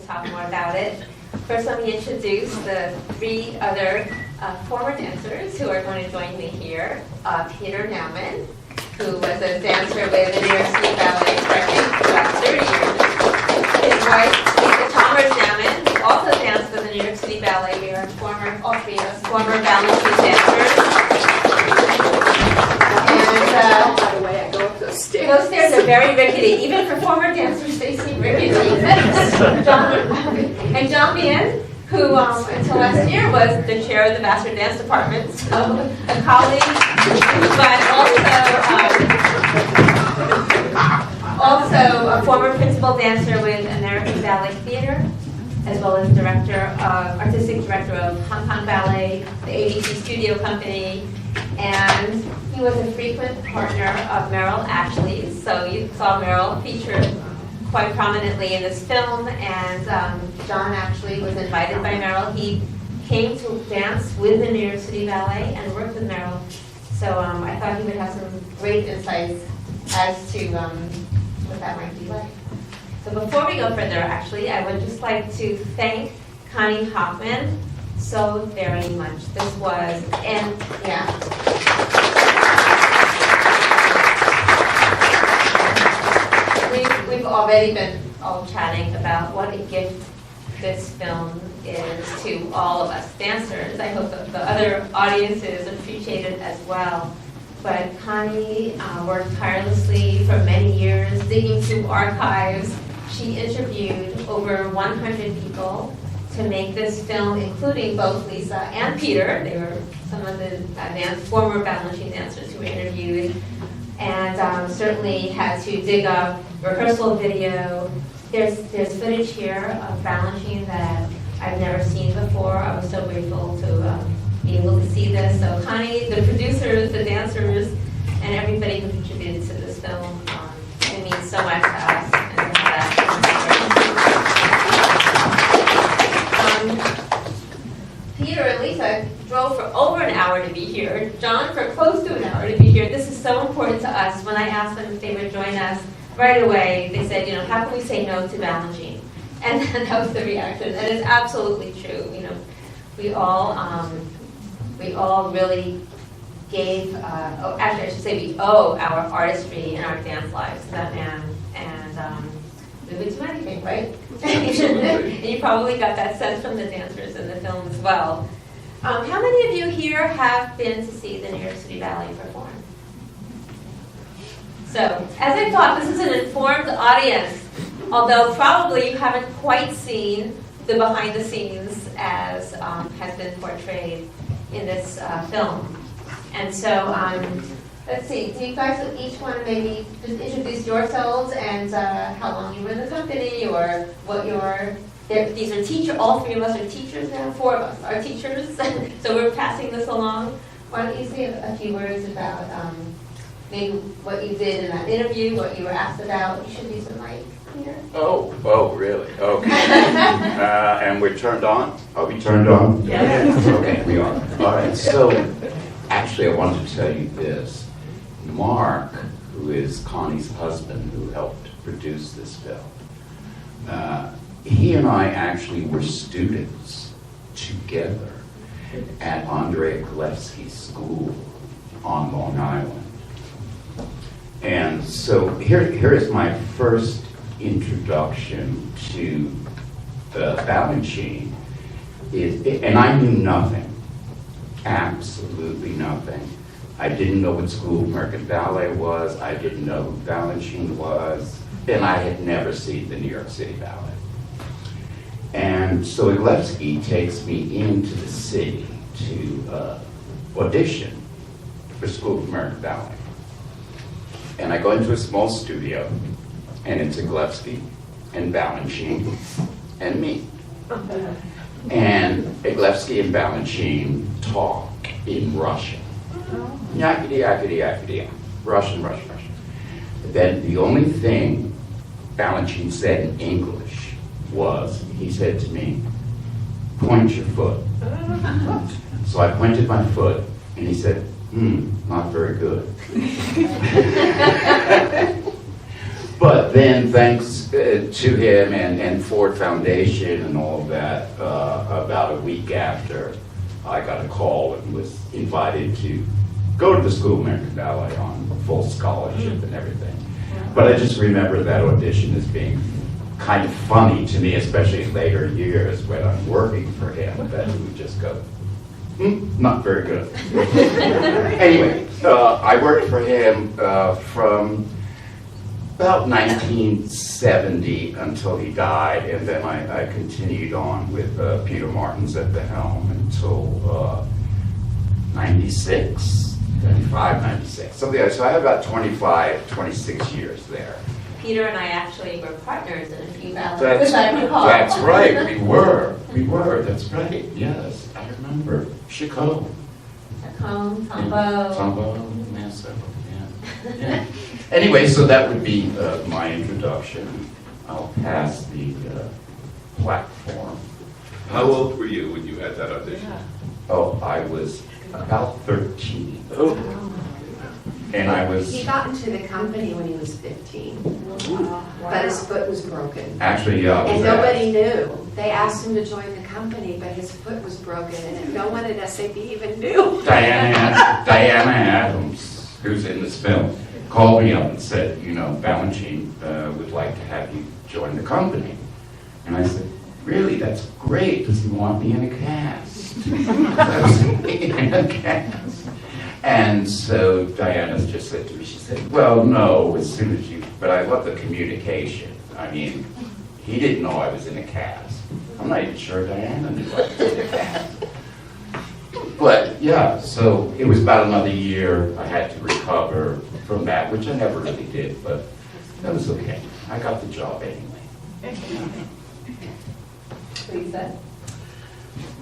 talk more about it. First, let me introduce the three other former dancers who are going to join me here. Peter Naumann, who was a dancer with the New York City Ballet for I think about 30 years. His wife, Lisa Chalmers-Naumann, who also danced with the New York City Ballet. We are all three of us, former Balanchine dancers. And by the way, I go up those stairs. those stairs are very rickety. Even for former dancers, they seem rickety. And John Meehan, who until last year was the chair of the Vassar dance department, so a colleague, but also a former principal dancer with American Ballet Theater, as well as artistic director of Hong Kong Ballet, the ABC Studio Company, and he was a frequent partner of Merrill Ashley's. So you saw Merrill featured quite prominently in this film, and John actually was invited by Merrill. He came to dance with the New York City Ballet and worked with Merrill. So I thought he would have some great insights as to what that might be like. So before we go further, actually, I would just like to thank Connie Hoffman so very much. This was, and yeah. We've already been all chatting about what a gift this film is to all of us dancers. I hope that the other audiences appreciate it as well. But Connie worked tirelessly for many years, digging through archives. She interviewed over 100 people to make this film, including both Lisa and Peter. They were some of the former Balanchine dancers who were interviewed, and certainly had to dig up rehearsal video. There's footage here of Balanchine that I've never seen before. I was so grateful to be able to see this. So Connie, the producers, the dancers, and everybody who contributed to this film, it means so much to us. And Peter and Lisa drove for over an hour to be here. John for close to an hour to be here. This is so important to us. When I asked them if they would join us, right away they said, how can we say no to Balanchine? And that was the reaction. And it's absolutely true. We all really gave. Actually, I should say we owe our artistry and our dance lives to that man. And we would do anything, right? And you probably got that sense from the dancers in the film as well. How many of you here have been to see the New York City Ballet perform? So, as I thought, this is an informed audience, although probably you haven't quite seen the behind the scenes as has been portrayed in this film. And so, let's see, do you guys each want to maybe just introduce yourselves and how long you were in the company, or what these are teachers, all three of us are teachers now, four of us are teachers, so we're passing this along. Why don't you say a few words about maybe what you did in that interview, what you were asked about. You should use the mic here. Oh, really? Okay. And we're turned on? Are we turned on? Yes. Okay, we are. All right, so actually I wanted to tell you this. Mark, who is Connie's husband, who helped produce this film, he and I actually were students together at Andrei Gillespie's school on Long Island. And so here is my first introduction to Balanchine. And I knew nothing, absolutely nothing. I didn't know what School of American Ballet was. I didn't know who Balanchine was. And I had never seen the New York City Ballet. And so Gillespie takes me into the city to audition for School of American Ballet. And I go into a small studio, and it's Gillespie and Balanchine and me. And Gillespie and Balanchine talk in Russian. Yakety, yakety, yakety, Russian. Then the only thing Balanchine said in English was, he said to me, point your foot. So I pointed my foot, and he said, not very good. But then, thanks to him and Ford Foundation and all of that, about a week after, I got a call and was invited to go to the School of American Ballet on a full scholarship and everything. But I just remember that audition as being kind of funny to me, especially in later years when I'm working for him, that he would just go, not very good. Anyway, I worked for him from about 1970 until he died, and then I continued on with Peter Martins at the helm until 96, 95, 96, something like that. So I have about 25, 26 years there. Peter and I actually were partners in a few ballets, That's, as I recall. that's right, we were, that's right, yes, I remember. Chicago. Chacon, Tombeau. Tombeau, yeah, several, yeah. Anyway, so that would be my introduction. I'll pass the platform. How old were you when you had that audition? Oh, I was about 13. And I was, He got into the company when he was 15, but his foot was broken. actually, yeah, I was And nobody asked. knew. They asked him to join the company, but his foot was broken, and no one at SAP even knew. Diana Adams, who's in this film, called me up and said, you know, Balanchine would like to have you join the company. And I said, really, that's great. Does he want me in a cast? I was in a cast. And so Diana just said to me, she said, well, no, as soon as you, but I love the communication. I mean, he didn't know I was in a cast. I'm not even sure Diana knew I was in a cast. But yeah, so it was about another year. I had to recover from that, which I never really did, but that was okay. I got the job anyway. Lisa?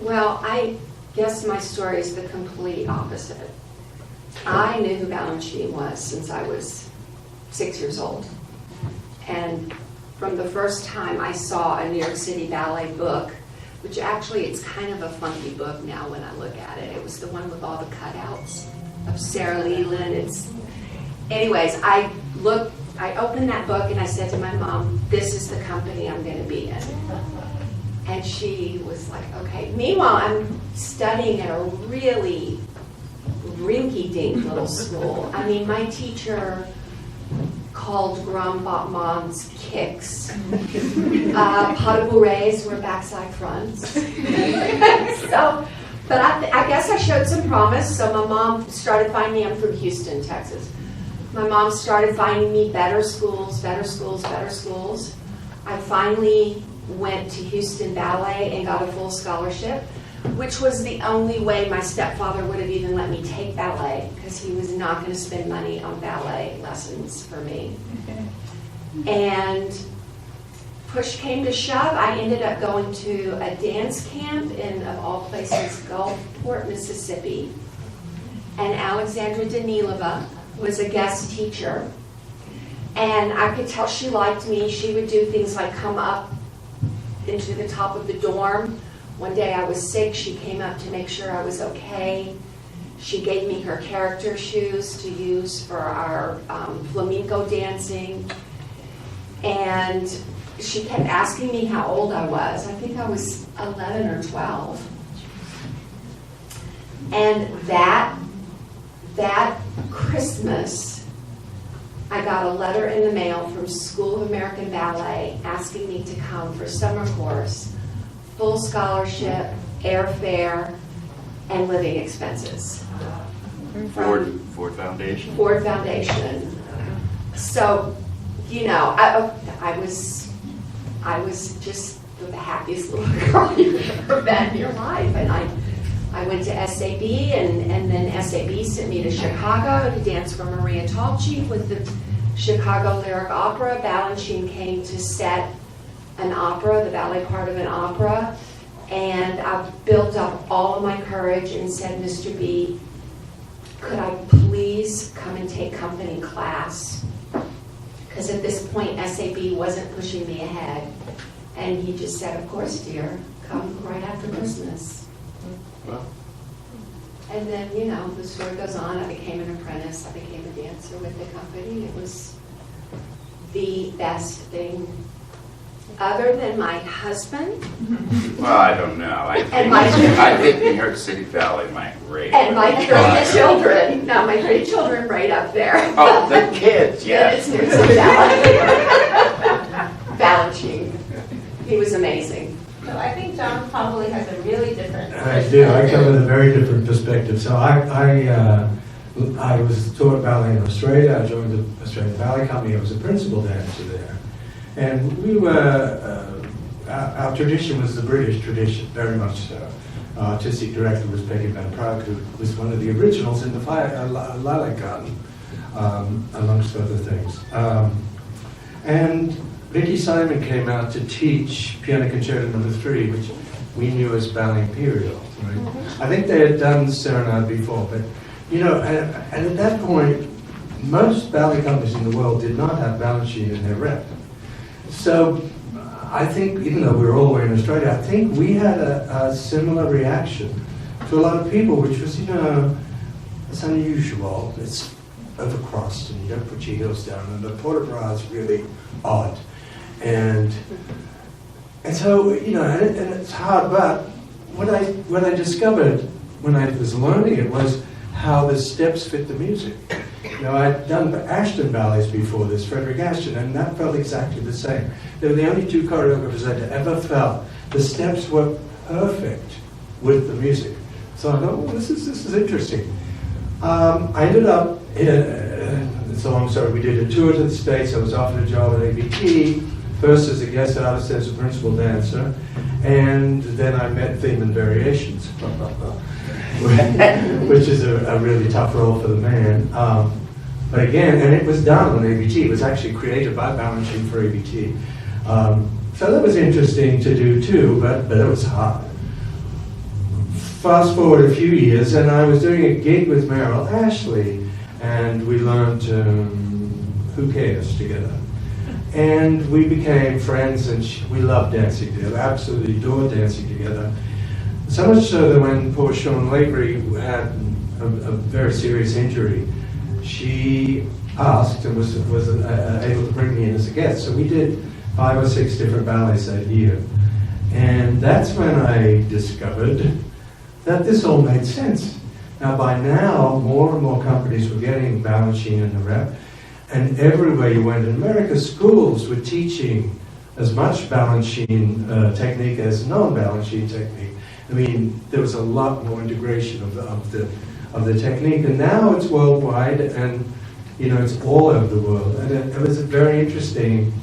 Well, I guess my story is the complete opposite. I knew who Balanchine was since I was 6 years old. And from the first time I saw a New York City ballet book, which actually it's kind of a funky book now when I look at it. It was the one with all the cutouts of Sarah Leland. Anyways, I opened that book and I said to my mom, this is the company I'm going to be in. And she was like, okay. Meanwhile, I'm studying at a really rinky-dink little school. I mean, my teacher called grand battements kicks. Pas de bourrées were backside fronts. So, but I guess I showed some promise, so my mom started finding me. I'm from Houston, Texas. My mom started finding me better schools, better schools, better schools. I finally went to Houston Ballet and got a full scholarship, which was the only way my stepfather would have even let me take ballet, because he was not going to spend money on ballet lessons for me. And push came to shove, I ended up going to a dance camp in, of all places, Gulfport, Mississippi. And Alexandra Danilova was a guest teacher. And I could tell she liked me. She would do things like come up into the top of the dorm. One day I was sick, she came up to make sure I was okay. She gave me her character shoes to use for our flamenco dancing. And she kept asking me how old I was. I think I was 11 or 12. And that Christmas, I got a letter in the mail from School of American Ballet asking me to come for summer course, full scholarship, airfare, and living expenses. Ford Foundation. Ford Foundation. So, you know, I was just the happiest little girl you've ever met in your life. And I went to SAB, and then SAB sent me to Chicago to dance for Maria Talchi with the Chicago Lyric Opera. Balanchine came to set an opera, the ballet part of an opera, and I built up all of my courage and said, Mr. B, could I please come and take company class? Because at this point, SAB wasn't pushing me ahead. And he just said, of course, dear, come right after Christmas. Well, And then, you know, the story goes on. I became an apprentice. I became a dancer with the company. It was the best thing, other than my husband Well, I don't know. I think New York City Ballet might rate. and my three children. Now, my three children right up there. Oh, the kids, yes. It's New City Ballet. Balanchine. He was amazing. So I think John probably has a really different. I do. I come with a very different perspective. So I was taught ballet in Australia. I joined the Australian Ballet Company. I was a principal dancer there. And we were, our tradition was the British tradition, very much so. Our artistic director was Peggy Van Praag, who was one of the originals in the Lilac Garden, amongst other things. And Vicky Simon came out to teach Piano Concerto No. 3, which we knew as Ballet Imperial. Right? I think they had done Serenade before, but and at that point, most ballet companies in the world did not have Balanchine in their rep. So I think, even though we were all the way in Australia, I think we had a similar reaction to a lot of people, which was, it's unusual. It's overcrossed, and you don't put your heels down, and the port-de-bras is really odd. And so, and it's hard, but what I discovered when I was learning it was how the steps fit the music. I'd done Ashton ballets before this, Frederick Ashton, and that felt exactly the same. They were the only two choreographers I'd ever felt. The steps were perfect with the music. So I thought, well, this is interesting. I ended up, it's a long story, we did a tour to the States. I was offered a job at ABT, first as a guest artist, as a principal dancer, and then I met Theme and Variations, which is a really tough role for the man. But again, and it was done on ABT. It was actually created by Balanchine for ABT. So that was interesting to do too, but it was hard. Fast forward a few years, and I was doing a gig with Meryl Ashley, and we learned Who Cares together. And we became friends, and we loved dancing together, absolutely adored dancing together. So much so that when poor Sean Lavery had a very serious injury, she asked and was able to bring me in as a guest. So we did 5 or 6 different ballets that year. And that's when I discovered that this all made sense. Now, by now, more and more companies were getting Balanchine in the rep, and everywhere you went in America, schools were teaching as much Balanchine technique as non-Balanchine technique. I mean, there was a lot more integration of the technique, and now it's worldwide, and it's all over the world. And it was very interesting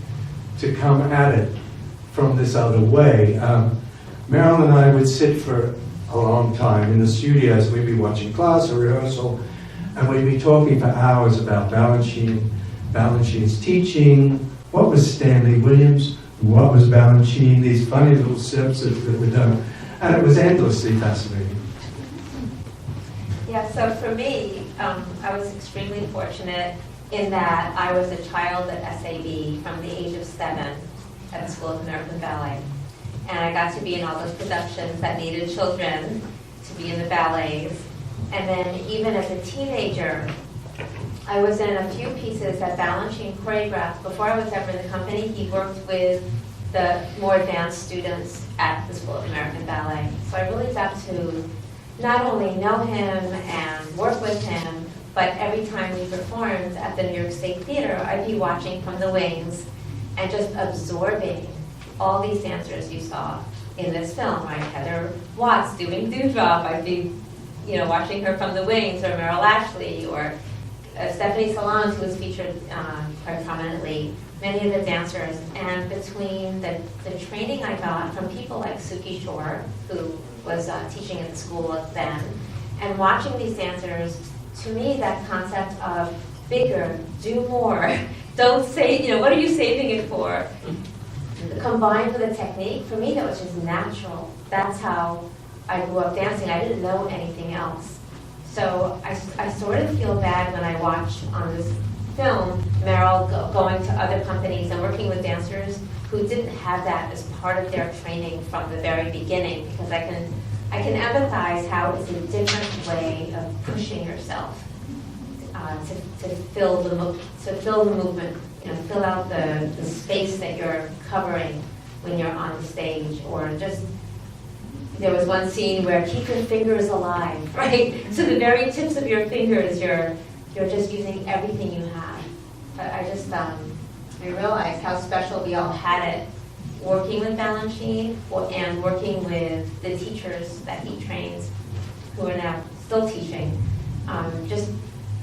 to come at it from this other way. Meryl and I would sit for a long time in the studios. We'd be watching class or rehearsal, and we'd be talking for hours about Balanchine, Balanchine's teaching, what was Stanley Williams, what was Balanchine, these funny little steps that were done, and it was endlessly fascinating. Yeah, so for me, I was extremely fortunate in that I was a child at SAB from the age of 7 at the School of American Ballet. And I got to be in all those productions that needed children to be in the ballets. And then even as a teenager, I was in a few pieces that Balanchine choreographed. Before I was ever in the company, he worked with the more advanced students at the School of American Ballet. So I really got to not only know him and work with him, but every time we performed at the New York State Theater, I'd be watching from the wings and just absorbing all these dancers you saw in this film, right? Heather Watts doing Dewdrop, I'd be, watching her from the wings, or Meryl Ashley, or Stephanie Salons, who was featured quite prominently, many of the dancers. And between the training I got from people like Suki Shore, who was teaching at the school then, and watching these dancers, to me, that concept of bigger, do more, don't say, what are you saving it for? Combined with a technique, for me, that was just natural. That's how I grew up dancing. I didn't know anything else. So I sort of feel bad when I watch on this film Meryl going to other companies and working with dancers who didn't have that as part of their training from the very beginning, because I can empathize how it's a different way of pushing yourself to fill the movement fill out the space that you're covering when you're on the stage, or just, there was one scene where keep your fingers alive, right? So the very tips of your fingers, you're just using everything you have. I realized how special we all had it working with Balanchine and working with the teachers that he trains, who are now still teaching. Just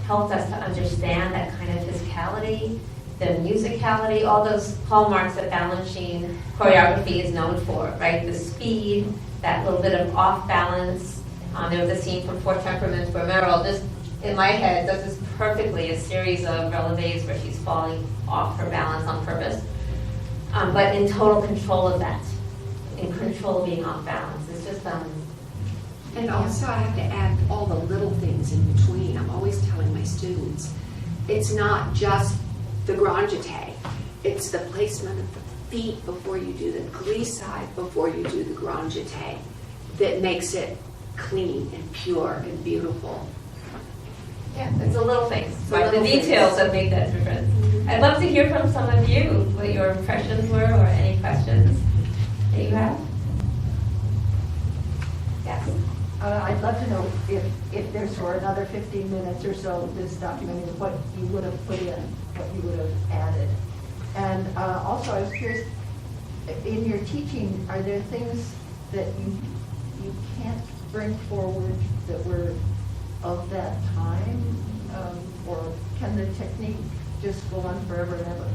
helped us to understand that kind of physicality, the musicality, all those hallmarks that Balanchine choreography is known for, right? The speed, that little bit of off balance. There was a scene from Four Temperaments where Meryl, just in my head, does this perfectly, a series of relevés where she's falling off her balance on purpose. But in total control of that, in control of being off balance. It's just, And also I have to add all the little things in between. I'm always telling my students, it's not just the grand jeté, it's the placement of the feet before you do the glissade, before you do the grand jeté, that makes it clean and pure and beautiful. yeah, it's the little things, The right? The little things. details that make that difference. I'd love to hear from some of you what your impressions were, or any questions that you have. Yes. I'd love to know if there's for another 15 minutes or so, this documenting what you would have put in, what you would have added. And also, I was curious, in your teaching, are there things that you can't bring forward that were of that time? Or can the technique just go on forever and ever?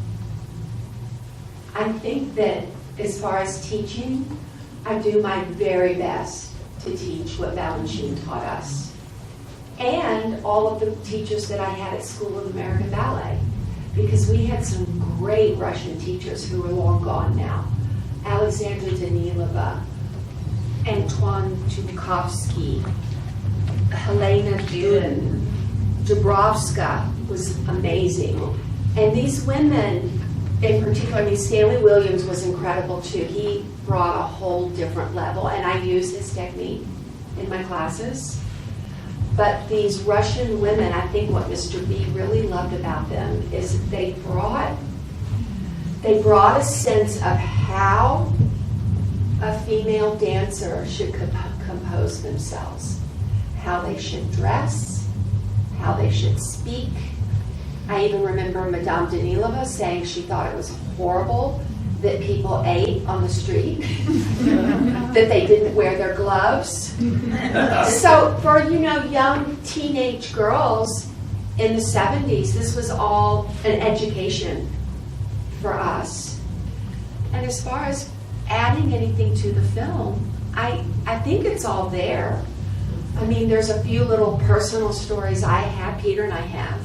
I think that as far as teaching, I do my very best to teach what Balanchine taught us. And all of the teachers that I had at School of American Ballet, because we had some great Russian teachers who are long gone now. Alexandra Danilova, Antoine Tukovsky, Helena Dune, Dubrovska was amazing. And these women, in particular, Stanley Williams was incredible too. He brought a whole different level, and I use his technique in my classes. But these Russian women, I think what Mr. B really loved about them is they brought a sense of how a female dancer should compose themselves, how they should dress, how they should speak. I even remember Madame Danilova saying she thought it was horrible that people ate on the street, that they didn't wear their gloves. So for, young teenage girls in the 70s, this was all an education for us. And as far as adding anything to the film, I think it's all there. I mean, there's a few little personal stories I have, Peter and I have.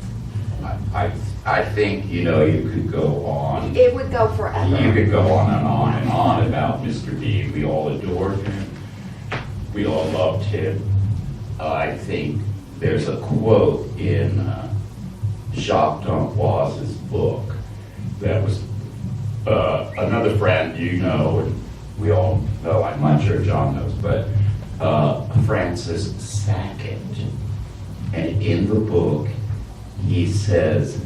I think, you could go on. It would go forever. You could go on and on about Mr. D. We all adored him. We all loved him. I think there's a quote in Jacques D'Amboise's book that was another friend and we all know, I'm not sure John knows, but Francis Sackett. And in the book, he says,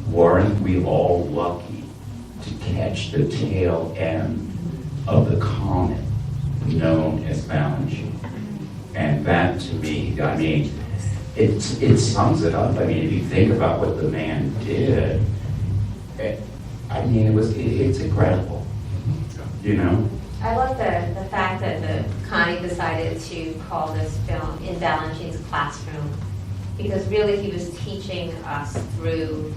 weren't we all lucky to catch the tail end of the comet known as Balanchine? And that, to me, it sums it up. If you think about what the man did, it's incredible, I love the fact that Connie decided to call this film In Balanchine's Classroom, because really he was teaching us through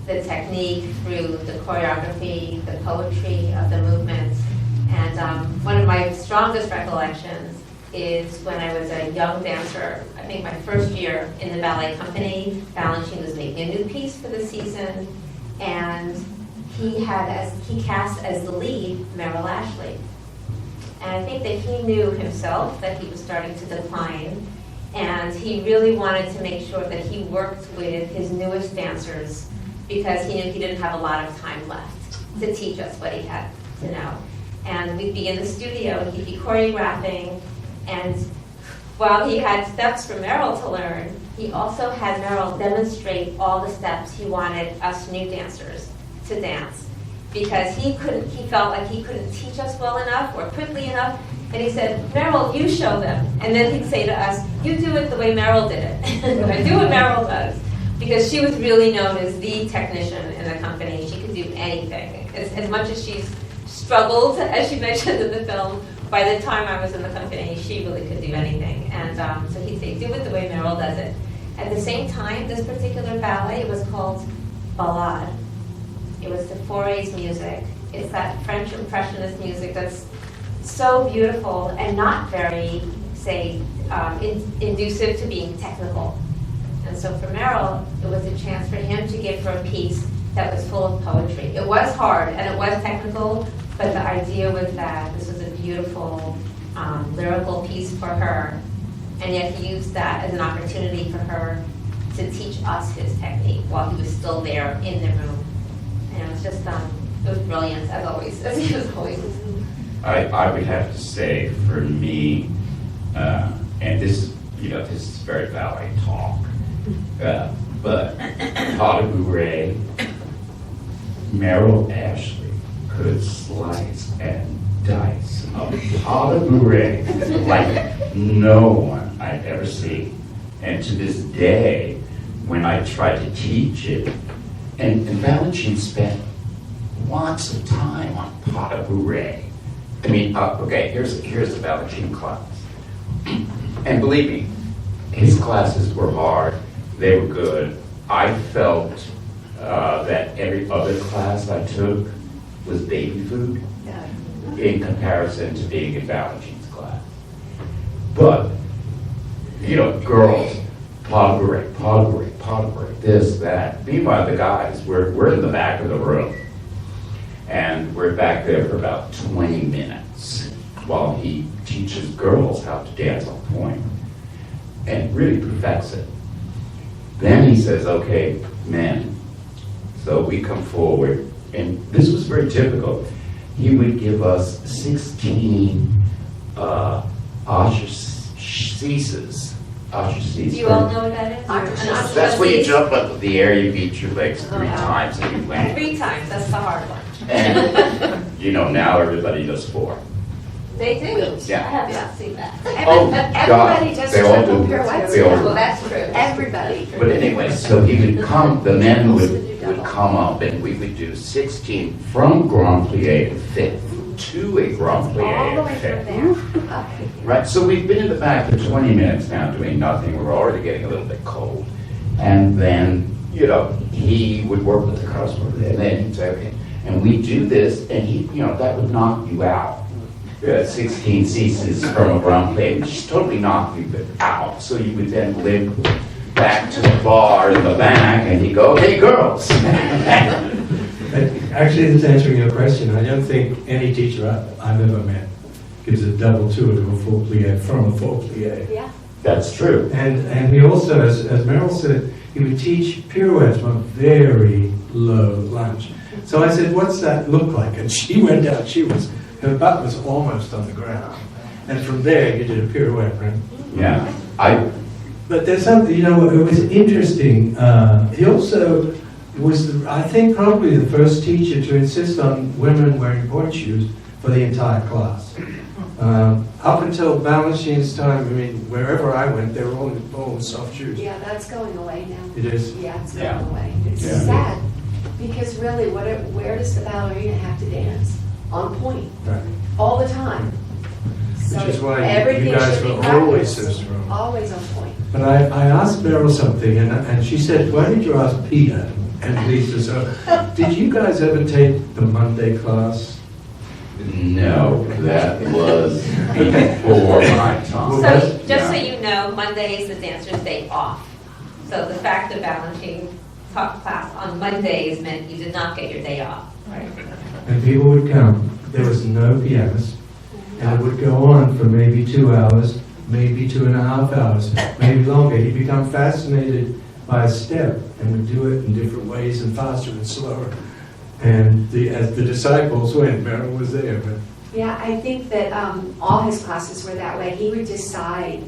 the technique, through the choreography, the poetry of the movements. And one of my strongest recollections is when I was a young dancer, I think my first year in the ballet company. Balanchine was making a new piece for the season, and he cast as the lead Meryl Ashley. And I think that he knew himself that he was starting to decline, and he really wanted to make sure that he worked with his newest dancers, because he knew he didn't have a lot of time left to teach us what he had to know. And we'd be in the studio, and he'd be choreographing, and while he had steps for Meryl to learn, he also had Meryl demonstrate all the steps he wanted us new dancers to dance because he felt like he couldn't teach us well enough or quickly enough. And he said, Meryl, you show them. And then he'd say to us, you do it the way Meryl did it. I do what Meryl does. Because she was really known as the technician in the company. She could do anything. As much as she's struggled, as she mentioned in the film, by the time I was in the company, she really could do anything. And so he'd say, do it the way Meryl does it. At the same time, this particular ballet, it was called Ballet. It was the Fauré's music. It's that French Impressionist music that's so beautiful and not very, say, inducive to being technical. And so for Meryl, it was a chance for him to give her a piece that was full of poetry. It was hard and it was technical, but the idea was that this was a beautiful lyrical piece for her, and yet he used that as an opportunity for her to teach us his technique while he was still there in the room. And it was just, it was brilliant, as always, as he was always. I would have to say, for me, and this is very ballet talk, but Pas de Bourrée, Meryl Ashley could slice and dice a Pas de Bourrée like no one I've ever seen. And to this day, when I try to teach it, and Balanchine spent lots of time on Pas de Bourrée. I mean, okay, here's the Balanchine class. And believe me, his classes were hard. They were good. I felt that every other class I took was baby food in comparison to being in Balanchine's class. But, girls, Pas de Bourrée, Pas de Bourrée, Pas de Bourrée, this, that. Meanwhile, the guys, we're in the back of the room. And we're back there for about 20 minutes while he teaches girls how to dance on point and really perfects it. Then he says, okay, men. So we come forward, and this was very typical. He would give us 16 exercises. Do you all know what that is? That's where you jump up in the air, you beat your legs 3 times, and you land. 3 times, that's the hard one. And, now everybody does 4. They do. Yeah. I have not seen that. Oh, Everybody God, does they all triple do. pirouettes They all now. Well, that's true. Everybody. But anyway, so he would come, the men would come up, and we would do 16 from Grand Plie and Fifth to a Grand Plie All the and way Fifth. from there. Right, so we've been in the back for 20 minutes now doing nothing. We're already getting a little bit cold. And then, he would work with the customer, and then he'd say, okay, and we do this, and that would knock you out. 16 ceases from a Grand Plie, which just totally knocked you out. So you would then limp back to the bar in the back, and he'd go, okay, girls. Actually, that's answering your question. I don't think any teacher I've ever met gives a double tour to a full plie from a full plie. Yeah. That's true. And we also, as Meryl said, he would teach pirouettes from a very low lunge. So I said, what's that look like? And she went out, her butt was almost on the ground. And from there, you did a pirouette, right? Yeah. But there's something, it was interesting. He also was, I think, probably the first teacher to insist on women wearing pointe shoes for the entire class. Up until Balanchine's time, wherever I went, they were all in soft shoes. Yeah, that's going away now. It is? Yeah, it's Yeah. going away. It's Yeah. sad, because really, where does the ballerina have to dance? On point, Right. all the time. So Which is why everything you guys should be were always so practiced. strong. Always on point. But I asked Meryl something, and she said, why did you ask Peter and Lisa? So, did you guys ever take the Monday class? No, that was before my time. So, just so Yeah. you know, Monday is the dancer's day off. So the fact that Balanchine taught class on Mondays meant you did not get your day off. Right. And people would come. There was no pianist. And it would go on for maybe 2 hours, maybe 2.5 hours, maybe longer. He'd become fascinated by a step and would do it in different ways and faster and slower. And as the disciples went, Meryl was there. But Yeah, I think that all his classes were that way. He would decide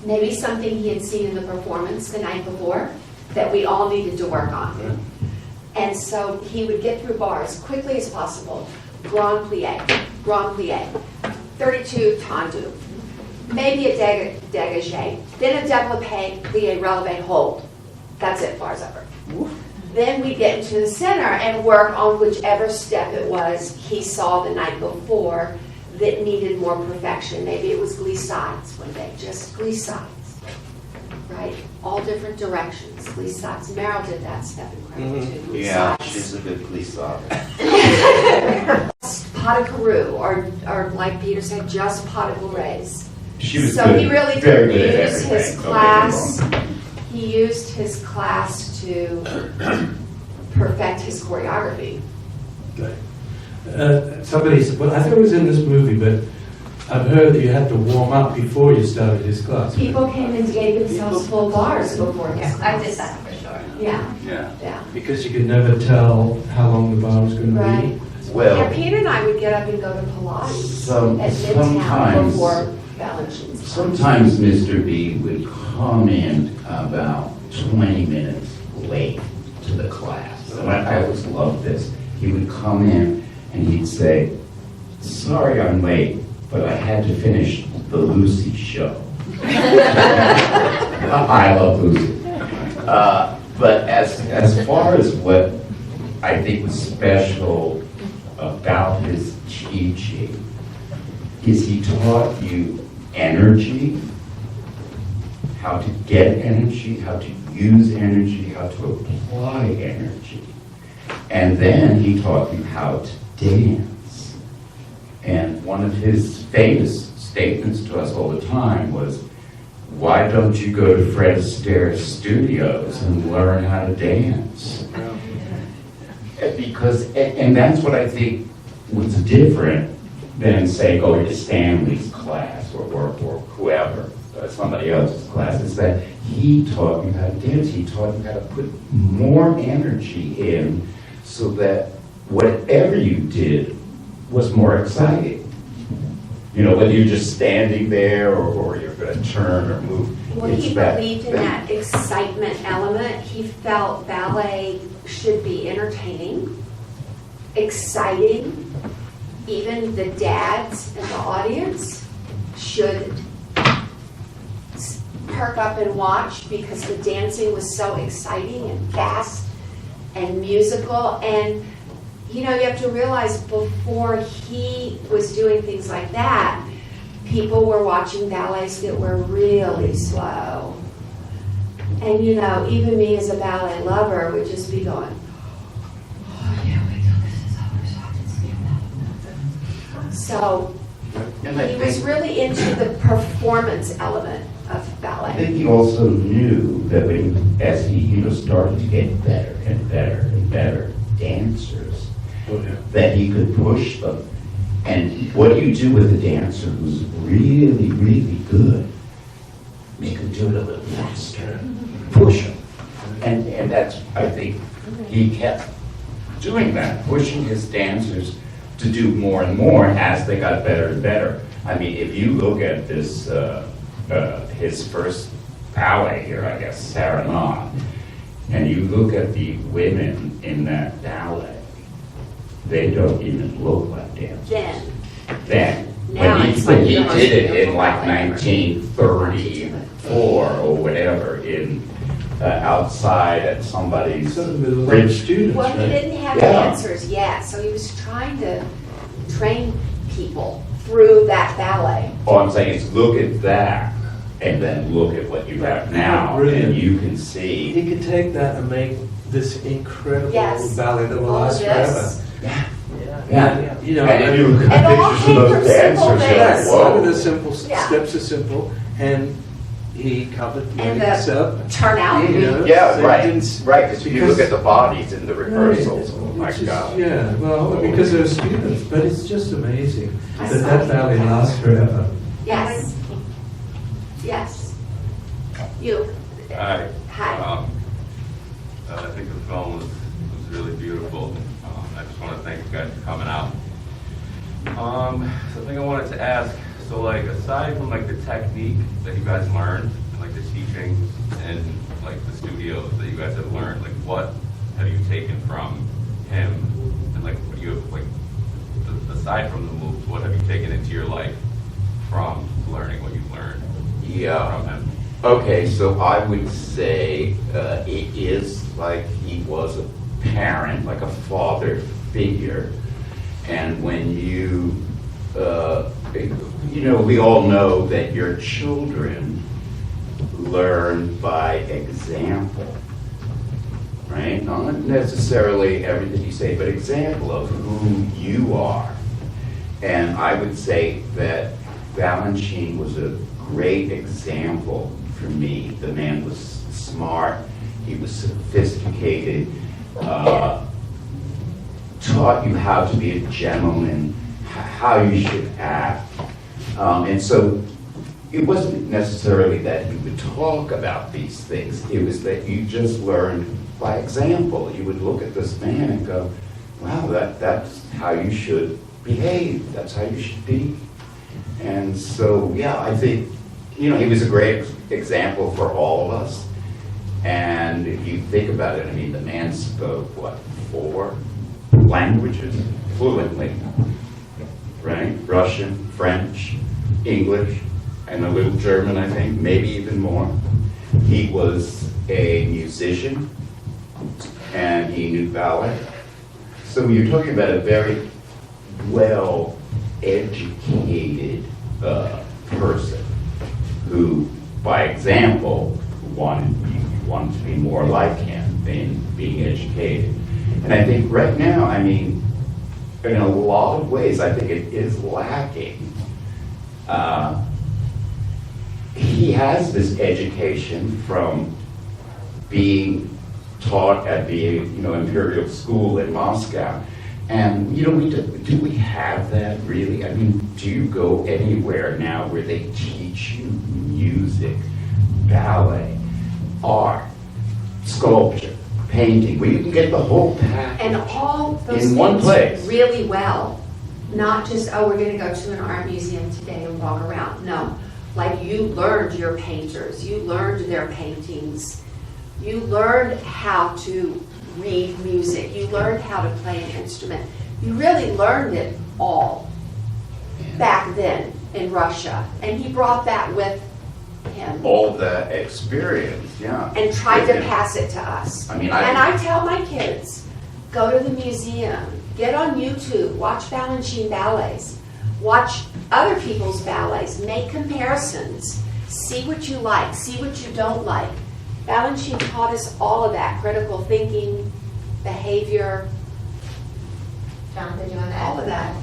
maybe something he had seen in the performance the night before that we all needed to work on. And so he would get through bars as quickly as possible. Grand plie, 32 tendu, maybe a dégagé, then a développé, plie, relevé, hold. That's it, bars over. Then we get into the center and work on whichever step it was he saw the night before that needed more perfection. Maybe it was glissades one day, just glissades, right? All different directions, glissades. Meryl did that step incredible too. Glissades. Yeah, she's a good glissade. Pas de carreau, or like Peter said, just pas de bourrées. She was So good, he really very did good at use everything, his don't get me class. wrong. He used his class to perfect his choreography. Somebody said, well, I thought it was in this movie, but I've heard that you had to warm up before you started his class. People came and gave themselves full bars before his Yeah, class. I did that for sure. Yeah, Yeah. yeah. Because you could never tell how long the bar was going to Right. be. Well, Yeah, Peter and I would get up and go to Pilates at Midtown sometimes, before Balanchine's class. sometimes Mr. B would come in about 20 minutes late to the class. And I always loved this. He would come in and he'd say, "Sorry I'm late, but I had to finish the Lucy show." I love Lucy. But as far as what I think was special about his teaching is he taught you energy, how to get energy, how to use energy, how to apply energy. And then he taught you how to dance. And one of his famous statements to us all the time was, "Why don't you go to Fred Astaire's studios and learn how to dance?" Because, and that's what I think was different than, say, going to Stanley's class or whoever, somebody else's class, is that he taught you how to dance. He taught you how to put more energy in so that whatever you did was more exciting. You know, whether you're just standing there or you're going to turn or move. Well, he believed in that excitement element. He felt ballet should be entertaining, exciting. Even the dads in the audience should perk up and watch because the dancing was so exciting and fast and musical. And, you know, you have to realize before he was doing things like that, people were watching ballets that were really slow. And, you know, even me as a ballet lover would just be going, "Oh, yeah, wait till this is over so I can stand up." So he was really into the performance element of I ballet. think he also knew that as he started to get better and better and better dancers, that he could push them. And what do you do with a dancer who's really, really good? Make them do it a little faster. Push them. And that's, I think, he kept doing that, pushing his dancers to do more and more as they got better and better. I mean, if you look at this, his first ballet here, I guess, Serenade, and you look at the women in that ballet, they don't even look like dancers. Then. Now But it's he like the most did it in beautiful like ballet ever. 1934 or whatever, in outside at somebody's Some of the rich students, Well, he right? didn't have Yeah. dancers yet, so he was trying to train people through that ballet. All I'm saying is look at that, and then look at what you have now, Brilliant. and you can see. He could take that and make this incredible Yes. ballet that will All last this. forever. Yeah. You know, And if you look It at all pictures came of from those dancers, simple you're like, yeah, things. some of the whoa. simple Yeah. steps are simple, and he covered the And mix the up. turnout. You know, Yeah, so right, it didn't- right, because if you look at the bodies in the rehearsals, Right. oh my It's just- God. Yeah, well, because they're students, but it's just amazing I that saw that it. ballet lasts forever. Yes. Yes. You. Hi. Hi. I think the film was really beautiful. I just want to thank you guys for coming out. Something I wanted to ask, so like aside from like the technique that you guys learned, and like the teachings and like the studios that you guys have learned, like what have you taken from him? And like, what you like, aside from the moves, what have you taken into your life from learning what you've learned Yeah. from him? Okay, so I would say it is like he was a parent, like a father figure. And when you know, we all know that your children learn by example, right? Not necessarily everything you say, but example of who you are. And I would say that Balanchine was a great example for me. The man was smart, he was sophisticated, taught you how to be a gentleman, how you should act. And so it wasn't necessarily that you would talk about these things, it was that you just learned by example. You would look at this man and go, wow, that's how you should behave, that's how you should be. And so, yeah, I think, you know, he was a great example for all of us. And if you think about it, I mean, the man spoke, what, 4 languages fluently, right? Russian, French, English, and a little German, I think, maybe even more. He was a musician, and he knew ballet. So you're talking about a very well-educated person who, by example, wanted to be more like him in being educated. And I think right now, I mean, in a lot of ways, I think it is lacking. He has this education from being taught at the Imperial School in Moscow. And do we have that really? I mean, do you go anywhere now where they teach you music, ballet, art, sculpture, painting, where you can get the whole package And all those in one place? things really well. Not just, oh, we're gonna go to an art museum today and walk around. No, like you learned your painters, you learned their paintings, you learned how to read music, you learned how to play an instrument. You really learned it all back then in Russia. And he brought that with him. All the experience, yeah. And tried to pass it to us. I mean, and I tell my kids, go to the museum, get on YouTube, watch Balanchine ballets, watch other people's ballets, make comparisons, see what you like, see what you don't like. Balanchine taught us all of that, critical thinking, behavior, Jonathan, do you want to add? all of that.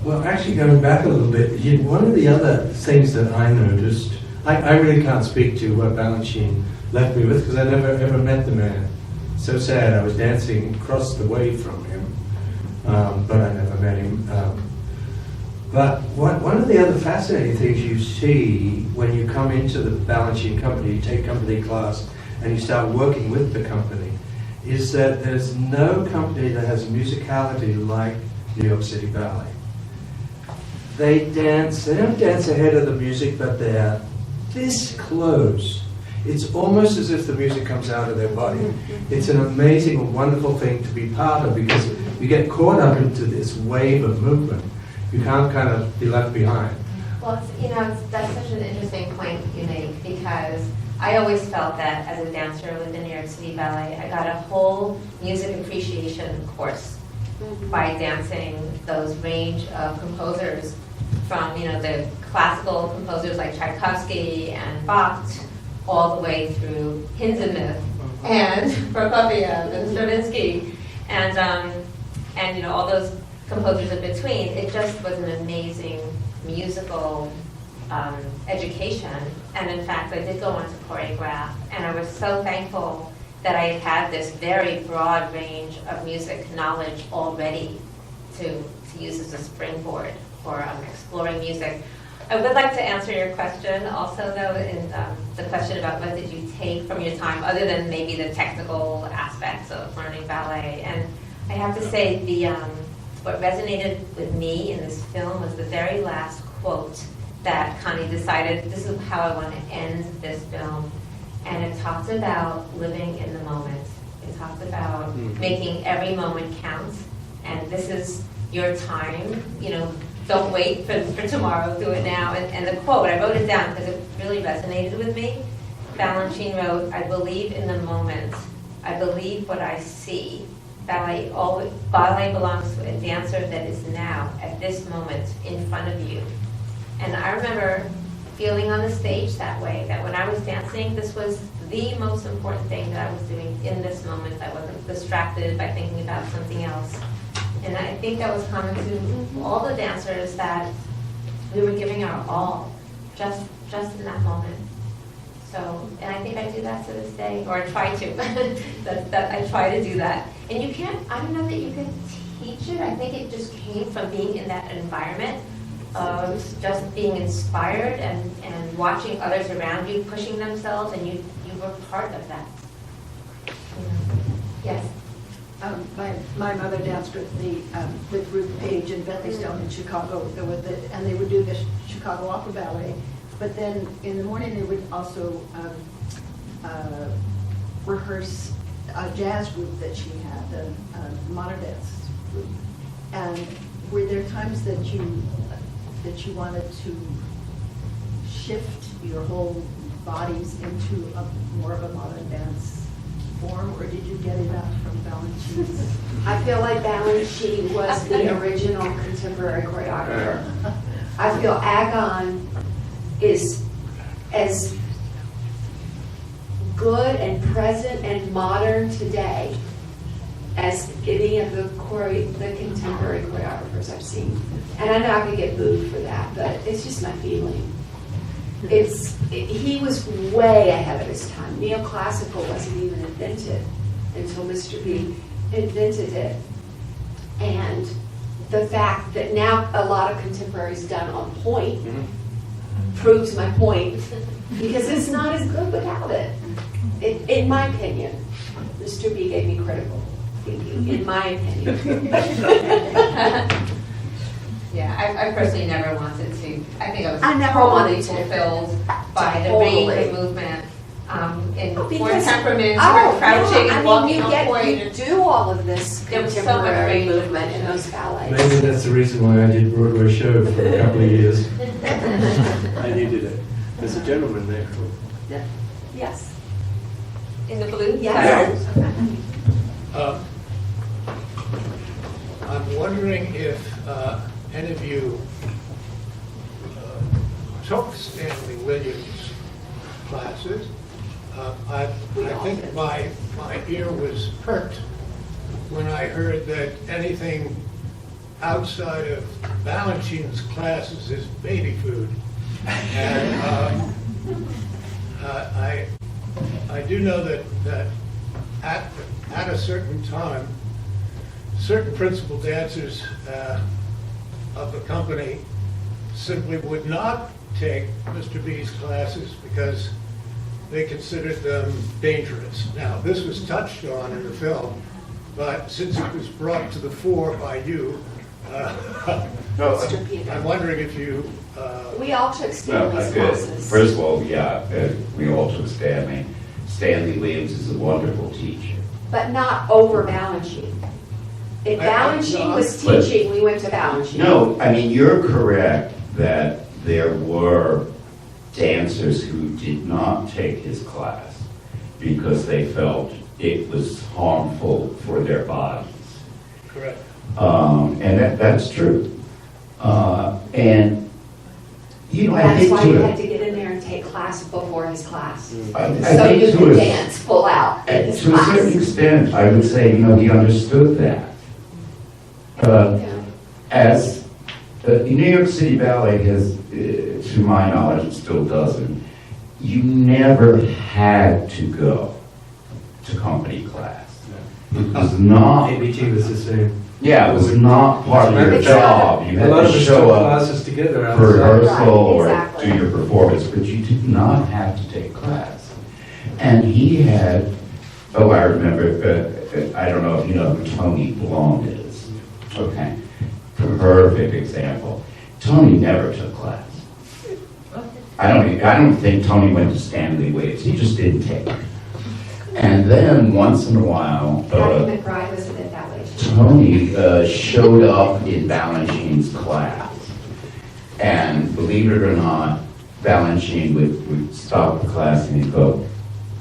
Well, actually, going back a little bit, one of the other things that I noticed, I really can't speak to what Balanchine left me with because I never ever met the man. So sad. I was dancing across the way from him, but I never met him. But one of the other fascinating things you see when you come into the Balanchine company, you take company class, and you start working with the company, is that there's no company that has musicality like New York City Ballet. They don't dance ahead of the music, but they're this close. It's almost as if the music comes out of their body. It's an amazing and wonderful thing to be part of because you get caught up into this wave of movement. You can't kind of be left behind. Well, that's such an interesting point you make because I always felt that as a dancer within New York City Ballet, I got a whole music appreciation course by dancing those range of composers from, the classical composers like Tchaikovsky and Bach all the way through Hinzenmuth and Prokofiev and Stravinsky and all those composers in between. It just was an amazing musical education. And in fact, I did go on to choreograph, and I was so thankful that I had this very broad range of music knowledge already to use as a springboard for exploring music. I would like to answer your question also, though, in the question about what did you take from your time, other than maybe the technical aspects of learning ballet. And I have to say, what resonated with me in this film was the very last quote that Connie decided, this is how I want to end this film. And it talked about living in the moment. He talks about making every moment count, and this is your time, don't wait for tomorrow, do it now. And the quote, I wrote it down because it really resonated with me. Balanchine wrote, "I believe in the moment. I believe what I see. Ballet belongs to a dancer that is now, at this moment, in front of you." And I remember feeling on the stage that way, that when I was dancing, this was the most important thing that I was doing in this moment. I wasn't distracted by thinking about something else. And I think that was common to all the dancers, that we were giving our all, just in that moment. So, and I think I do that to this day, or I try to. that I try to do that. And you can't, I don't know that you can teach it. I think it just came from being in that environment of just being inspired and watching others around you pushing themselves, and you were part of that. Yes. My mother danced with with Ruth Page and Bentley Stone in Chicago, and they would do the Chicago Opera Ballet. But then in the morning they would also rehearse a jazz group that she had, a modern dance group. And were there times that you wanted to shift your whole bodies into more of a modern dance form, or did you get it out from Balanchine? I feel like Balanchine was the original contemporary choreographer. I feel Agon is as good and present and modern today as any of the contemporary choreographers I've seen. And I know I could get booed for that, but it's just my feeling. He was way ahead of his time. Neoclassical wasn't even invented until Mr. B invented it. And the fact that now a lot of contemporary's done on point proves my point, because it's not as good without it. In my opinion. Mr. B gave me critical thinking, in my opinion. Yeah, I personally never wanted to. I think I never totally wanted to. fulfilled by the Totally. range of movement. In more Because- temperaments, Oh, we're crouching yeah, and walking you on point. You do all of this There was so much contemporary range of movement in those ballets. Maybe that's the reason why I did Broadway show for a couple of years. And you did it. There's a gentleman there. Yes. In the blue? Yes. I'm wondering if any of you took Stanley Williams' classes. I think my ear was perked when I heard that anything outside of Balanchine's classes is baby food. And I do know that at a certain time, certain principal dancers of the company simply would not take Mr. B's classes because they considered them dangerous. Now, this was touched on in the film, but since it was brought to the fore by you, I'm wondering if you... We all took Stanley's classes. First of all, yeah, we all took Stanley. Stanley Williams is a wonderful teacher. But not over Balanchine. If Balanchine was teaching, we went to Balanchine. No, I mean, you're correct that there were dancers who did not take his class because they felt it was harmful for their bodies. Correct. And that's true. And, you know, I That's think why you to had to get in there and take class before his class. I So think you to could a- dance full out in his to a certain class. extent, I would say, you know, he understood that. Yeah. As New York City Ballet has, to my knowledge, it still doesn't, you never had to go to company class. It was not, ABT was the same. yeah, it was not part of your It's job. You A had lot of to us show took up classes together for outside. rehearsal or Right, exactly. do your performance, but you did not have to take class. And he had, oh, I remember, I don't know if you know who Tony Blonde is. Okay, perfect example. Tony never took class. I don't think Tony went to Stanley Williams. He just didn't take it. And then once in a while, Patty McBride was in ballet too. Tony showed up in Balanchine's class. And believe it or not, Balanchine would stop the class and he'd go,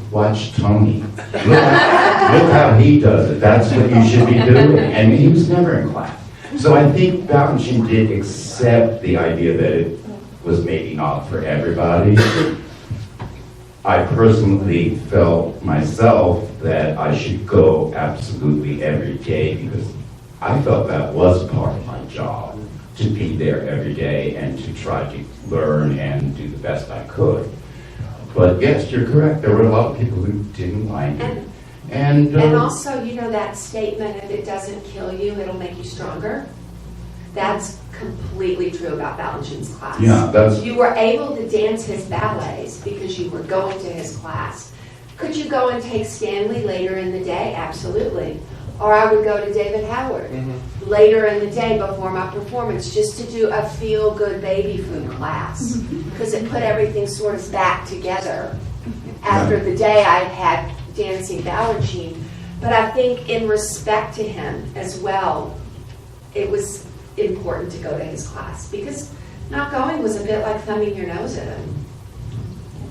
"Watch Tony. Look how he does it. That's what you should be doing." And he was never in class. So I think Balanchine did accept the idea that it was maybe not for everybody. I personally felt myself that I should go absolutely every day because I felt that was part of my job, to be there every day and to try to learn and do the best I could. But yes, you're correct. There were a lot of people who didn't like it. And Also, you know that statement, if it doesn't kill you, it'll make you stronger? That's completely true about Balanchine's class. yeah, that's You were able to dance his ballets because you were going to his class. Could you go and take Stanley later in the day? Absolutely. Or I would go to David Howard later in the day before my performance just to do a feel-good baby food class because it put everything sort of back together after the day I had dancing Balanchine. But I think in respect to him as well, it was important to go to his class because not going was a bit like thumbing your nose at him.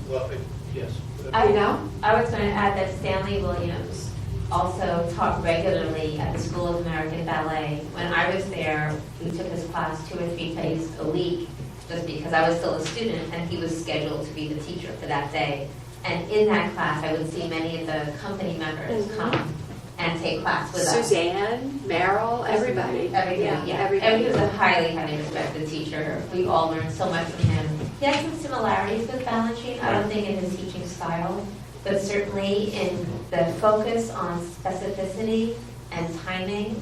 Well, yes. You know? I was going to add that Stanley Williams also taught regularly at the School of American Ballet. When I was there, we took his class 2 or 3 days a week just because I was still a student and he was scheduled to be the teacher for that day. And in that class, I would see many of the company members come and take class with us. Suzanne, Meryl, everybody. Everybody, yeah. Everybody. And he was a highly respected teacher. We all learned so much from him. He had some similarities with Balanchine, I don't think in his teaching style, but certainly in the focus on specificity and timing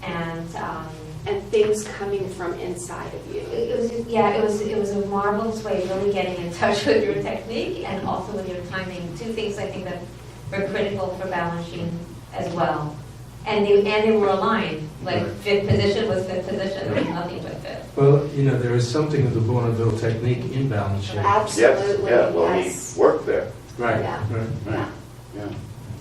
and And things coming from inside of you. it was a marvelous way of really getting in touch with your technique and also with your timing. 2 things I think that were critical for Balanchine as well. And they were aligned. Like fifth position was fifth position, there was nothing but fifth. Well, you know, there is something of the Bournonville technique in Balanchine. Absolutely. he worked there. Right, Yeah. right. Right. Yeah.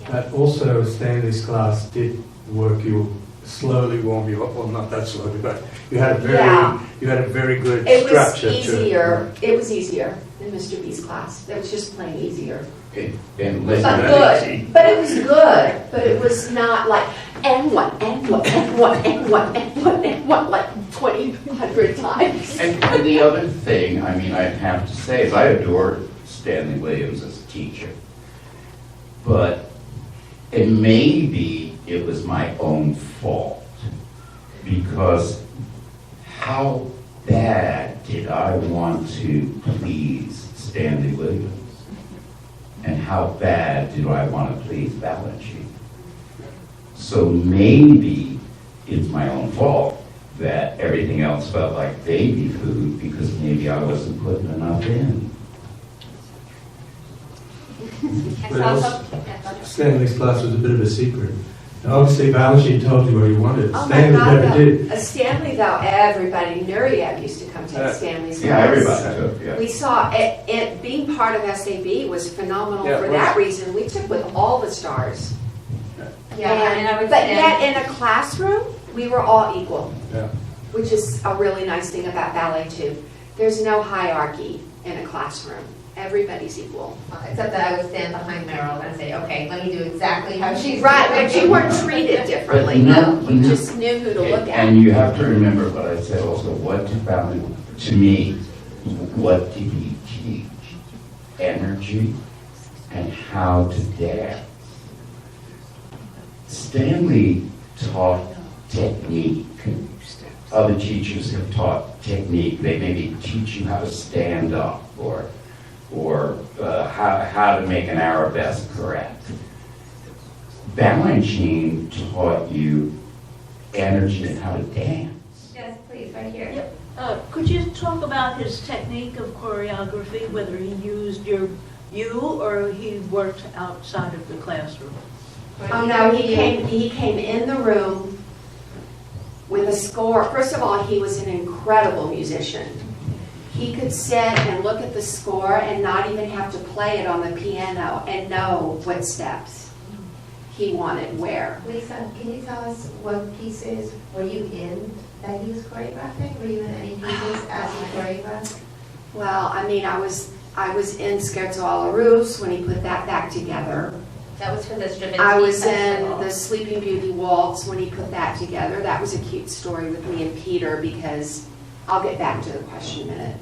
But also Stanley's class did work you, slowly warm you up, well, not that slowly, but you had a very good It was structure easier. It was easier than Mr. B's class. It was just plain easier. And But listen, good. But it was good. But it was not like, and one, and one, and one, and one, and one, and one, like 2,100 times. and the other thing, I mean, I have to say is I adored Stanley Williams as a teacher. But maybe it was my own fault because how bad did I want to please Stanley Williams? And how bad do I want to please Balanchine? So maybe it's my own fault that everything else felt like baby food because maybe I wasn't putting enough in. But also, Stanley's class was a bit of a secret. And obviously, Balanchine told you what you wanted. Oh my Stanley God, never did. Stanley, though, everybody, Miriam used to come take Stanley's class. Yeah, everybody took, yeah. We saw it being part of SAB was phenomenal Yeah, it for was. that reason. We took with all the stars. Yeah, and I would But say. yet in a classroom, we were all equal, Yeah. which is a really nice thing about ballet too. There's no hierarchy in a classroom. Everybody's equal. Except that I would stand behind Meryl and say, okay, let me do exactly how she's Right, doing. but you weren't treated differently. No, You no. just knew who to look at. And you have to remember what I said also, what did Balanchine, to me, what did he teach? Energy and how to dance. Stanley taught technique. Other teachers have taught technique. They maybe teach you how to stand up or how to make an arabesque correct. Balanchine taught you energy and how to dance. Yes, please, right here. Yep. Could you talk about his technique of choreography, whether he used you or he worked outside of the classroom? Oh no, he came in the room with a score. First of all, he was an incredible musician. He could sit and look at the score and not even have to play it on the piano and know what steps. he wanted where. Lisa, can you tell us what pieces were you in that he was choreographing? Were you in any pieces as he choreographed? Well, I mean, I was in Scherzo alla Russe when he put that back together. That was for the Stravinsky I was Festival. in the Sleeping Beauty Waltz when he put that together. That was a cute story with me and Peter because, I'll get back to the question in a minute.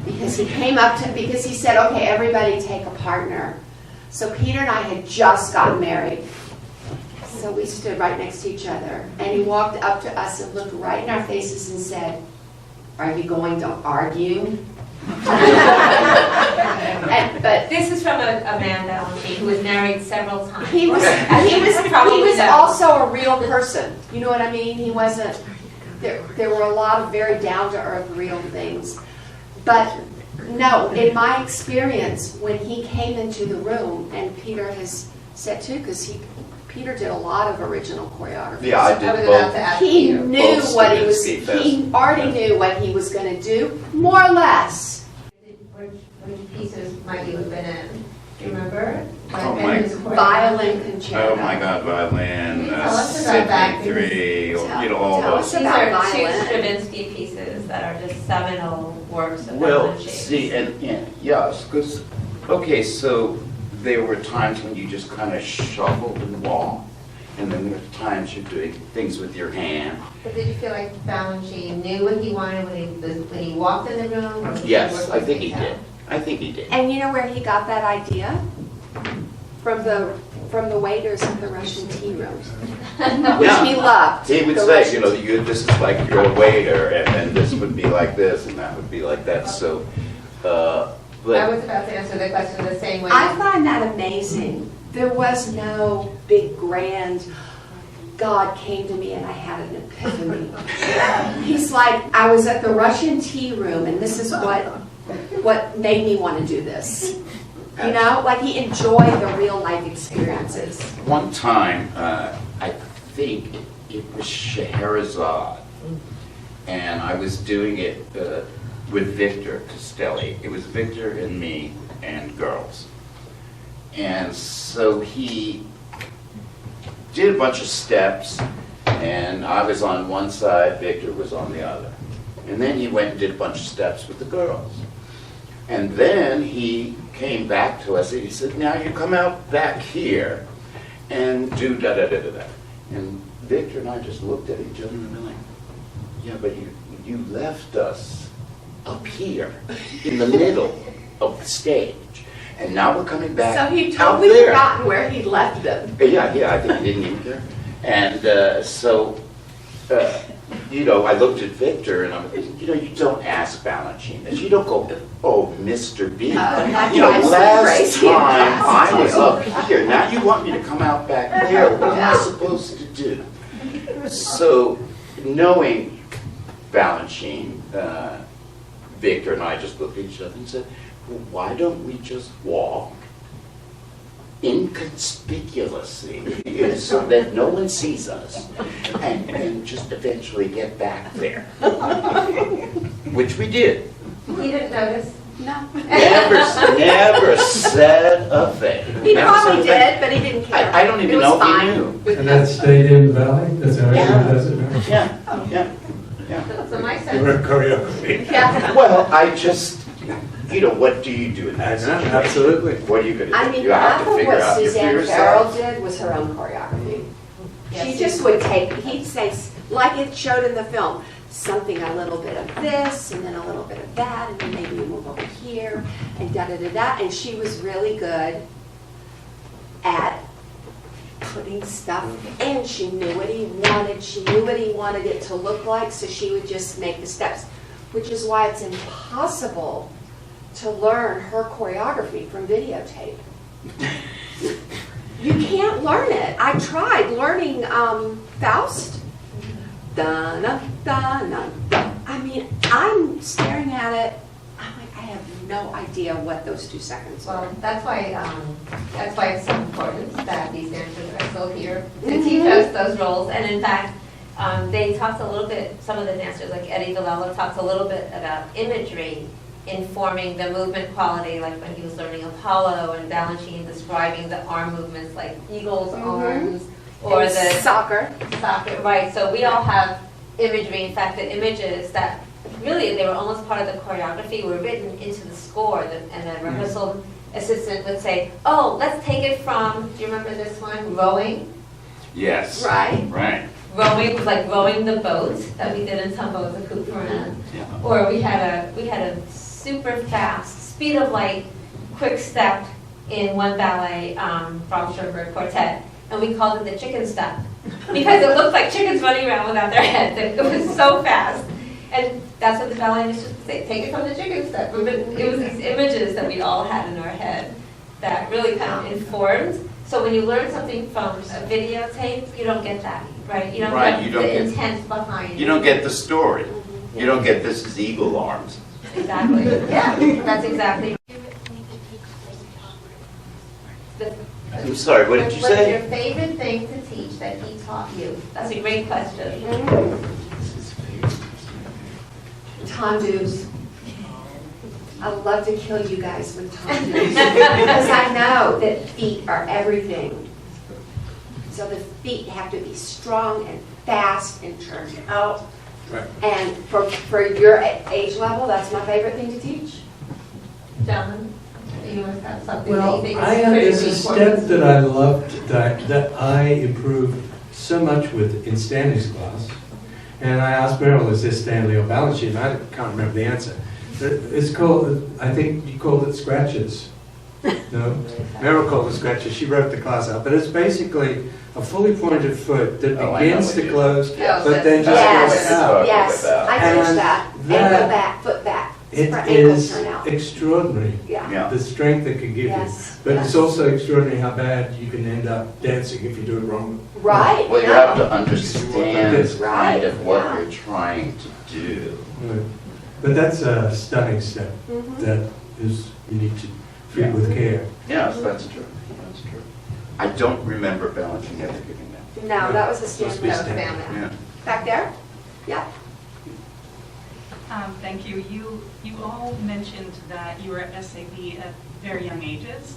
Because he came up to, because he said, okay, everybody take a partner. So Peter and I had just gotten married. So we stood right next to each other. And he walked up to us and looked right in our faces and said, are you going to argue? But This is from a man, Balanchine, who was married several times. he was also a real person. You know what I mean? He wasn't, there were a lot of very down-to-earth real things. But no, in my experience, when he came into the room, and Peter has said too, because Peter did a lot of original choreography. Yeah, I did I was about to both. ask He you. knew Both what he was, Stravinsky he already knew what he was going to do, more or less. Which pieces might you have been in? Do you remember? Oh, Like, my- and his choreography? Violin concerto. Oh my God, violin, Tell us about that, Symphony 3, Tell- you know, all tell those. us These about are two violin. Stravinsky pieces that are just seminal works of Well, Balanchine. see, and yes, because, okay, so there were times when you just kind of shuffled and walked, and then there were times you're doing things with your hand. But did you feel like Balanchine knew what he wanted when he walked in the room? Or was he Yes, working I think he things out? did. I think he did. And you know where he got that idea? From the waiters at the Russian tea rooms, which Yeah. he loved. He would The say, Russian you know, this is like you're a waiter, and then this would be like this, and that would be like that, so, I but, was about to answer the question the same way. I find that amazing. There was no big grand, God came to me and I had an epiphany. He's like, I was at the Russian tea room and this is what made me want to do this. You know, like he enjoyed the real life experiences. one time, I think it was Scheherazade, and I was doing it with Victor Castelli. It was Victor and me and girls. And so he did a bunch of steps, and I was on one side, Victor was on the other. And then he went and did a bunch of steps with the girls. And then he came back to us and he said, now you come out back here and do da-da-da-da-da. And Victor and I just looked at each other and were like, yeah, but you left us up here in the middle of the stage. And now we're coming back So he out totally there. forgotten where he left them. Yeah, I think he didn't even care. And so, you know, I looked at Victor and I'm, you know, you don't ask Balanchine this. You don't go, oh, Mr. B. that You know, drives me last crazy. time I was up here. Now you want me to come out back there. What am I supposed to do? So, knowing Balanchine, Victor and I just looked at each other and said, well, why don't we just walk inconspicuously so that no one sees us and just eventually get back there? Which we did. He didn't notice. No. Never said a thing. He Never probably said a did, but he didn't thing. care. I don't even It was know if fine. he knew. And that stayed in the valley? That's how Yeah. everyone does it now? Yeah. So my You sense. were choreography. Yeah. Well, I just, you know, what do you do in that I know, situation? absolutely. What are you going to do? I mean, You have half to of figure what out your Suzanne fear Farrell self. did was her own choreography. Yes, She just would take, he'd say, like it showed in the film, something, a little bit of this, and then a little bit of that, and then maybe you move over here, and da-da-da-da, and she was really good at putting stuff in. She knew what he wanted, she knew what he wanted it to look like, so she would just make the steps, which is why it's impossible to learn her choreography from videotape. You can't learn it. I tried learning Faust. Da-na-da-na-da. I mean, I'm staring at it. I'm like, I have no idea what those 2 seconds are. Well, that's why it's so important that these dancers are still here to teach us those roles. And in fact, they talked a little bit, some of the dancers, like Eddie Villela, talked a little bit about imagery informing the movement quality, like when he was learning Apollo and Balanchine describing the arm movements like eagle's arms or And the soccer. soccer, right? So we all have imagery. In fact, the images that really they were almost part of the choreography were written into the score, and the rehearsal assistant would say, "Oh, let's take it from." Do you remember this one? Rowing. Yes. Right. Right. Rowing was like rowing the boat that we did in some boats at Cooperman. Yeah. Or we had a super fast, speed of light, quick step in one ballet from Schoenberg Quartet, and we called it the chicken step because it looked like chickens running around without their heads. It was so fast, and that's what the ballet used to say. Take it from the chicken step. It was these images that we all had in our head that really kind of informed. So when you learn something from a videotape, you don't get that, right? You don't Right, get you don't the get- intent behind. You don't get the story. You don't get this is eagle arms. Exactly. Yeah, that's exactly. I'm sorry, what did you What's say? your favorite thing to teach that he taught you? That's a great question. Tendus. I love to kill you guys with tendus because I know that feet are everything. So the feet have to be strong and fast and turned out. Right. And for your age level, that's my favorite thing to teach. John, you must have something that Well, you think there's a is step critically that I loved that I improved so much with in Stanley's class. And I asked Meryl, is this Stanley or Balanchine? And I can't remember the answer. But it's called, I think you called it scratches. No? Meryl called it scratches. She wrote the class out. But it's basically a fully pointed foot that Oh, I know begins what to you- close, Yeah, but then just Yes, goes out. yes, I teach And that. Ankle that- back, foot back, It ankle is turn out. extraordinary, Yeah. Yeah. the strength it can give you. Yes. But yes. it's also extraordinary how bad you can end up dancing if you do it wrong. Right. Well, you yeah. have to understand kind of what Yeah. you're trying to do. Right. But that's a stunning step Mhm. that is you need to treat with care. Yes, that's true. That's true. I don't remember Balanchine ever giving that. No, that was a Supposed to be Stanley. Stanley. Yeah. Back there? Yeah. Thank you. You all mentioned that you were at SAB at very young ages,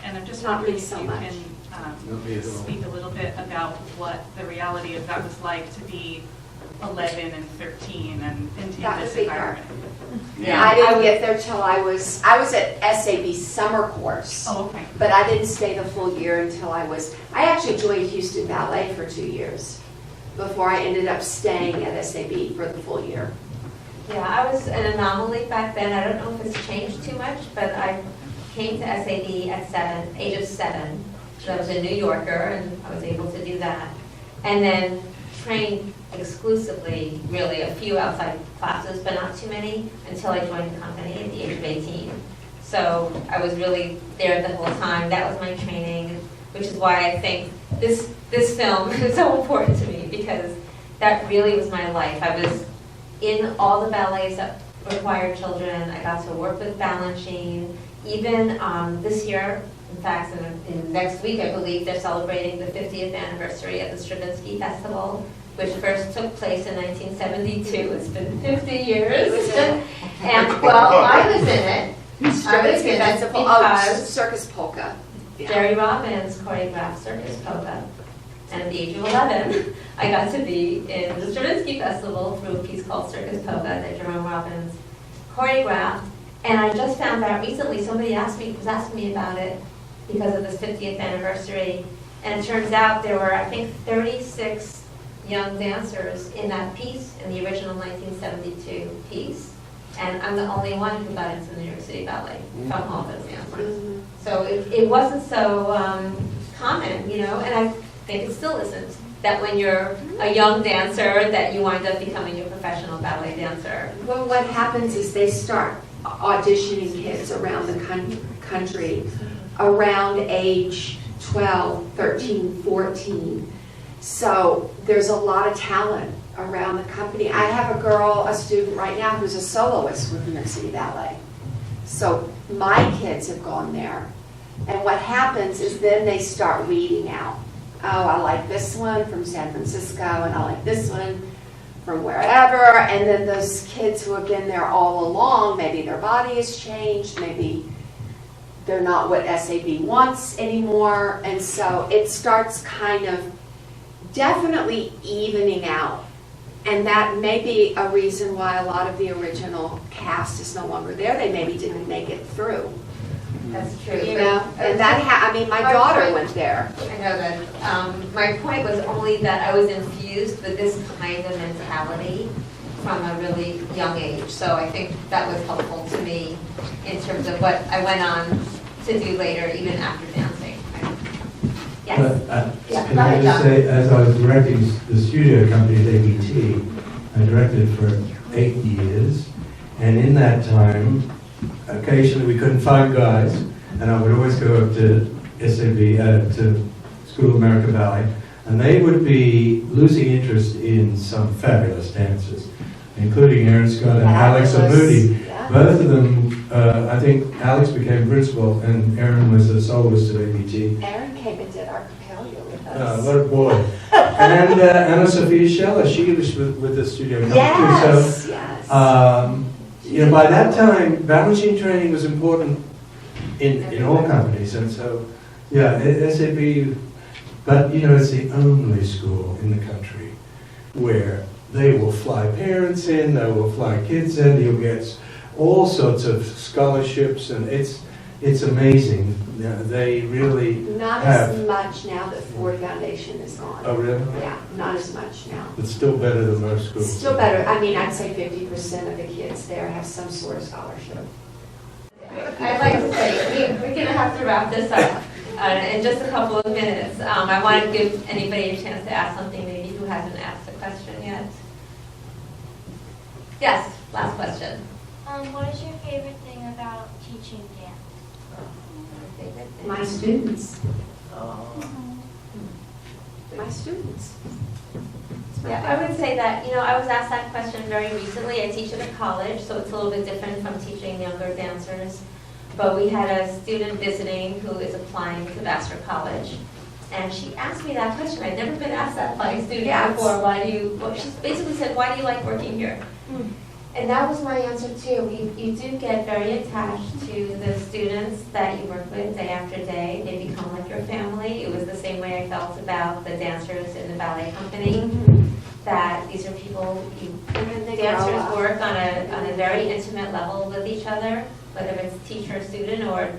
and I'm just Not me wondering if so you much. can Not me at all. speak a little bit about what the reality of that was like to be 11 and 13 and into That this would be hard. environment. Yeah. I didn't get there till I was at SAB summer course, Oh, okay. but I didn't stay the full year until I actually joined Houston Ballet for 2 years before I ended up staying at SAB for the full year. Yeah, I was an anomaly back then. I don't know if it's changed too much, but I came to SAB at age of 7. So I was a New Yorker, and I was able to do that. And then trained exclusively, really, a few outside classes, but not too many, until I joined the company at the age of 18. So I was really there the whole time. That was my training, which is why I think this film is so important to me, because that really was my life. I was in all the ballets that required children. I got to work with Balanchine. Even this year, in fact, in next week, I believe, they're celebrating the 50th anniversary of the Stravinsky Festival, which first took place in 1972. It's been 50 years. And, well, I was in it. I was Stravinsky in it Festival, because Circus Polka. Jerry Robbins choreographed Circus Polka. And at the age of 11, I got to be in the Stravinsky Festival through a piece called Circus Polka that Jerome Robbins choreographed. And I just found out recently, somebody was asking me about it because of this 50th anniversary. And it turns out there were, I think, 36 young dancers in that piece, in the original 1972 piece. And I'm the only one who got into the New York City Ballet from all those dancers. So it wasn't so common, and I think it still isn't, that when you're a young dancer that you wind up becoming a professional ballet dancer. Well, what happens is they start auditioning kids around the country around age 12, 13, 14. So there's a lot of talent around the company. I have a student right now who's a soloist with New York City Ballet. So my kids have gone there. And what happens is then they start weeding out. Oh, I like this one from San Francisco, and I like this one from wherever, and then those kids who have been there all along, maybe their body has changed, maybe they're not what SAB wants anymore, and so it starts kind of definitely evening out. And that may be a reason why a lot of the original cast is no longer there. They maybe didn't make it through. That's true. You know, and that I mean, my daughter went there. I know that. My point was only that I was infused with this kind of mentality from a really young age. So I think that was helpful to me in terms of what I went on to do later, even after dancing. Yes. Yeah, Can go I ahead, just John. say, as I was directing the studio company at ABT, I directed for 8 years, and in that time, occasionally we couldn't find guys, and I would always go up to SAB, to School of American Ballet, and they would be losing interest in some fabulous dancers, including Aaron Scott and Alex Moody. Yeah. Both of them, I think Alex became principal, and Aaron was a soloist at ABT. Aaron came and did Archipelago with us. What a boy. And Anna Sophia Scheller, she was with the studio company Yes, too. yes. So, you know, by that time, Balanchine training was important in all companies. And so, yeah, SAB, but, you know, it's the only school in the country where they will fly parents in, they will fly kids in, you'll get all sorts of scholarships, and it's amazing. Yeah, they really Not have. as much now that Ford Foundation is gone. Oh, really? Yeah, not as much now. It's still better than most schools. Still better. I mean, I'd say 50% of the kids there have some sort of scholarship. I'd like to say, we're going to have to wrap this up in just a couple of minutes. I want to give anybody a chance to ask something, maybe who hasn't asked a question yet. Yes, last question. What is your favorite thing about teaching dance? My students. My students. Yeah, I would say that, you know, I was asked that question very recently. I teach at a college, so it's a little bit different from teaching younger dancers. But we had a student visiting who is applying to Vassar College. And she asked me that question. I'd never been asked that by a student before. She basically said, why do you like working here? And that was my answer too. You do get very attached to the students that you work with day after day. They become like your family. It was the same way I felt about the dancers in the ballet company. That these are people, dancers work on a very intimate level with each other, whether it's teacher or student or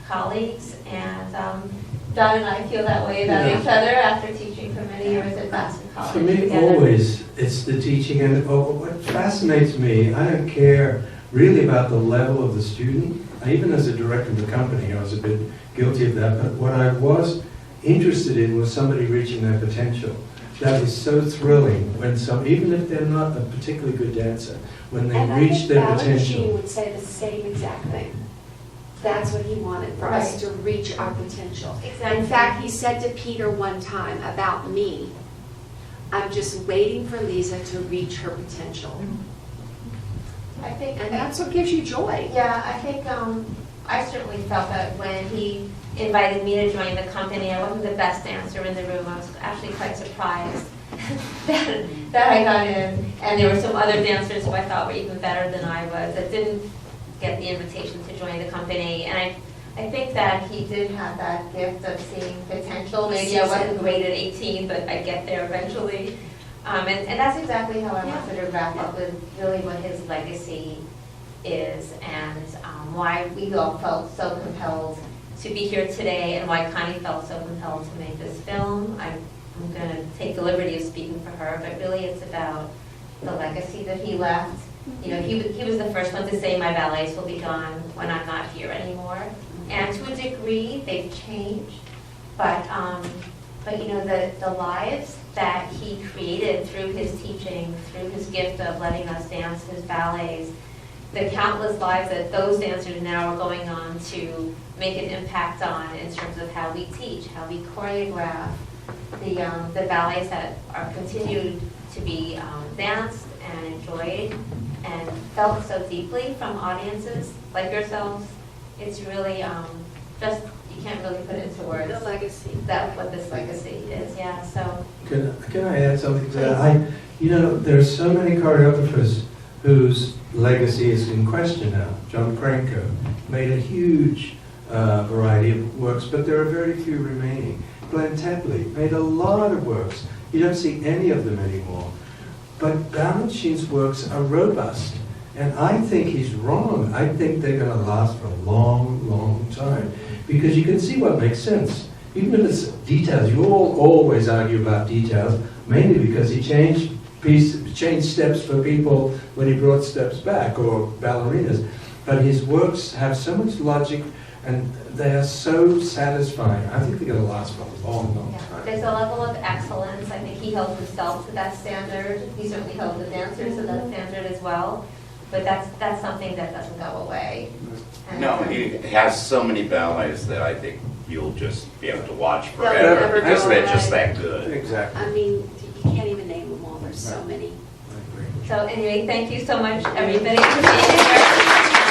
colleagues. And Don and I feel that way about each other after teaching for many years at Vassar College. For me, together. always, it's the teaching, and what fascinates me, I don't care really about the level of the student. Even as a director of the company, I was a bit guilty of that, but what I was interested in was somebody reaching their potential. That was so thrilling when even if they're not a particularly good dancer, when they reach their And potential. I think Balanchine would say the same exact thing. That's what he wanted, for us to reach our potential. Exactly. In fact, he said to Peter one time about me, I'm just waiting for Lisa to reach her potential. I think, And that's what gives you joy. yeah, I think I certainly felt that when he invited me to join the company. I wasn't the best dancer in the room. I was actually quite surprised that I got in. And there were some other dancers who I thought were even better than I was that didn't get the invitation to join the company. And I think that he did have that gift of seeing potential. Maybe I wasn't great at 18, but I'd get there eventually. And that's exactly how I wanted to wrap up with really what his legacy is and why we all felt so compelled to be here today and why Connie felt so compelled to make this film. I'm going to take the liberty of speaking for her, but really it's about the legacy that he left. You know, he was the first one to say my ballets will be gone when I'm not here anymore. And to a degree, they've changed. But you know, the lives that he created through his teaching, through his gift of letting us dance his ballets, the countless lives that those dancers now are going on to make an impact on in terms of how we teach, how we choreograph, the ballets that are continued to be danced and enjoyed and felt so deeply from audiences like yourselves. It's really just, you can't really put it into words. The legacy. That what this legacy is, yeah. So Can I add something to that? You know, there are so many choreographers whose legacy is in question now. John Cranko made a huge variety of works, but there are very few remaining. Glenn Tepley made a lot of works. You don't see any of them anymore. But Balanchine's works are robust. And I think he's wrong. I think they're going to last for a long, long time. Because you can see what makes sense. Even if it's details, you all always argue about details, mainly because he changed steps for people when he brought steps back, or ballerinas. But his works have so much logic, and they are so satisfying. I think they're going to last for a long, long Yeah. time. There's a level of excellence. I think he held himself to that standard. He certainly held the dancers to that standard as well. But that's something that doesn't go away. And No, he has so many ballets that I think you'll just be able to watch They'll forever never because go they're just away. that good. Exactly. I mean, you can't even name them all, there's so many. I agree. So anyway, thank you so much, everybody, for being here.